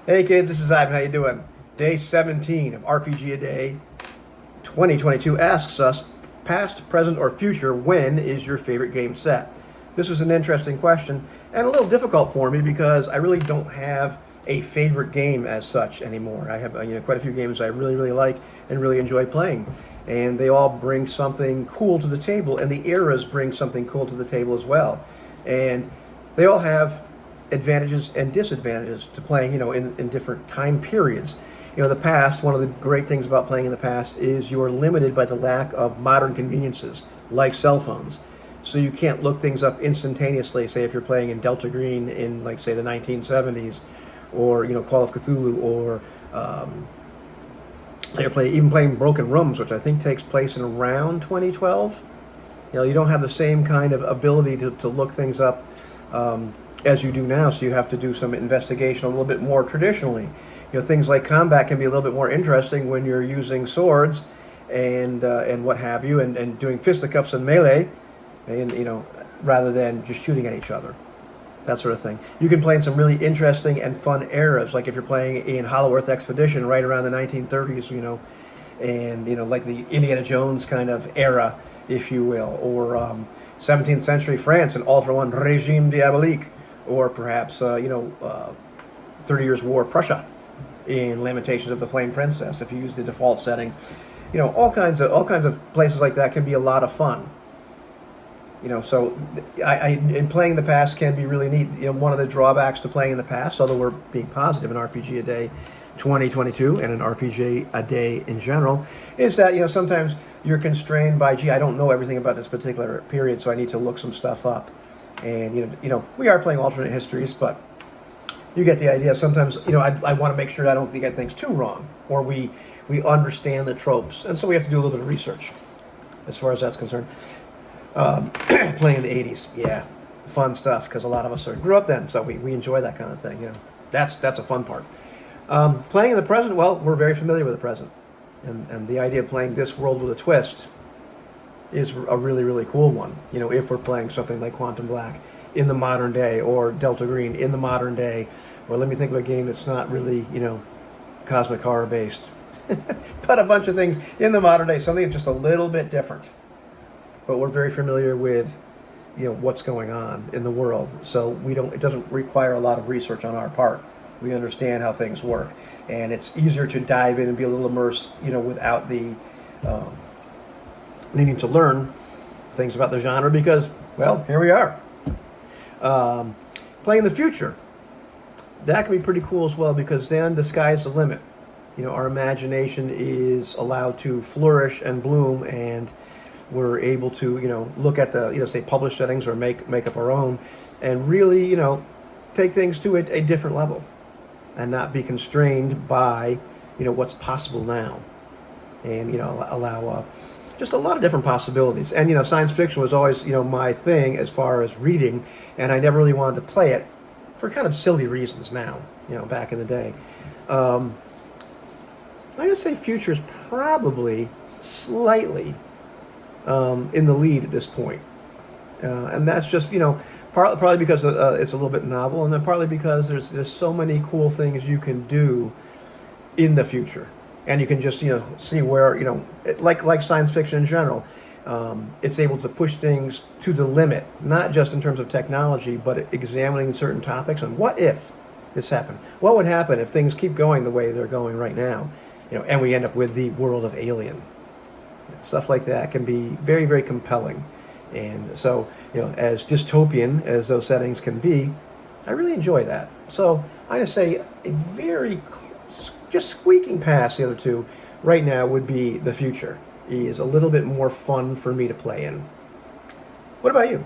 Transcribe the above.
Hey kids, this is Ivan. How you doing? Day 17 of RPG a Day 2022 asks us, past, present, or future, when is your favorite game set? This was an interesting question and a little difficult for me because I really don't have a favorite game as such anymore. I have quite a few games I really like and really enjoy playing, and they all bring something cool to the table, and the eras bring something cool to the table as well, and they all have advantages and disadvantages to playing, in different time periods. The past, one of the great things about playing in the past is you're limited by the lack of modern conveniences like cell phones. So you can't look things up instantaneously, say if you're playing in Delta Green in, like, say, the 1970s, or, Call of Cthulhu, or say you're even playing Broken Rooms, which I think takes place in around 2012. You don't have the same kind of ability to look things up as you do now, so you have to do some investigation a little bit more traditionally. Things like combat can be a little bit more interesting when you're using swords and what have you, and doing fisticuffs and melee, and rather than just shooting at each other, that sort of thing. You can play in some really interesting and fun eras, like if you're playing in Hollow Earth Expedition right around the 1930s, and like the Indiana Jones kind of era, if you will, or 17th century France and All for One Regime Diabolique, or perhaps 30 Years' War Prussia in Lamentations of the Flame Princess, if you use the default setting. All kinds of places like that can be a lot of fun. So in playing the past can be really neat. One of the drawbacks to playing in the past, although we're being positive in RPG a Day 2022 and in RPG a Day in general, is that sometimes you're constrained by, I don't know everything about this particular period, so I need to look some stuff up. And we are playing alternate histories, but you get the idea. Sometimes I want to make sure I don't get things too wrong, or we understand the tropes, and so we have to do a little bit of research as far as that's concerned. Playing in the 80s, yeah, fun stuff, because a lot of us grew up then, so we enjoy that kind of thing. That's a fun part. Playing in the present, well, we're very familiar with the present, and the idea of playing this world with a twist is a really cool one. If we're playing something like Quantum Black in the modern day, or Delta Green in the modern day, or let me think of a game that's not really cosmic horror based, but a bunch of things in the modern day, something that's just a little bit different. But we're very familiar with what's going on in the world, so it doesn't require a lot of research on our part. We understand how things work, and it's easier to dive in and be a little immersed, without the needing to learn things about the genre, because, well, here we are. Playing the future, that can be pretty cool as well, because then the sky's the limit. Our imagination is allowed to flourish and bloom, and we're able to look at the say published settings, or make up our own, and really take things to a different level, and not be constrained by what's possible now, and allow just a lot of different possibilities. And science fiction was always my thing as far as reading, and I never really wanted to play it for kind of silly reasons now, back in the day. I'm going to say future is probably slightly in the lead at this point, and that's just partly because it's a little bit novel, and then partly because there's so many cool things you can do in the future, and you can just see where like science fiction in general, it's able to push things to the limit, not just in terms of technology, but examining certain topics. And what if this happened? What would happen if things keep going the way they're going right now? And we end up with the world of Alien. Stuff like that can be very compelling. And so, as dystopian as those settings can be, I really enjoy that. So I just say just squeaking past the other two right now would be the future. Is a little bit more fun for me to play in. What about you?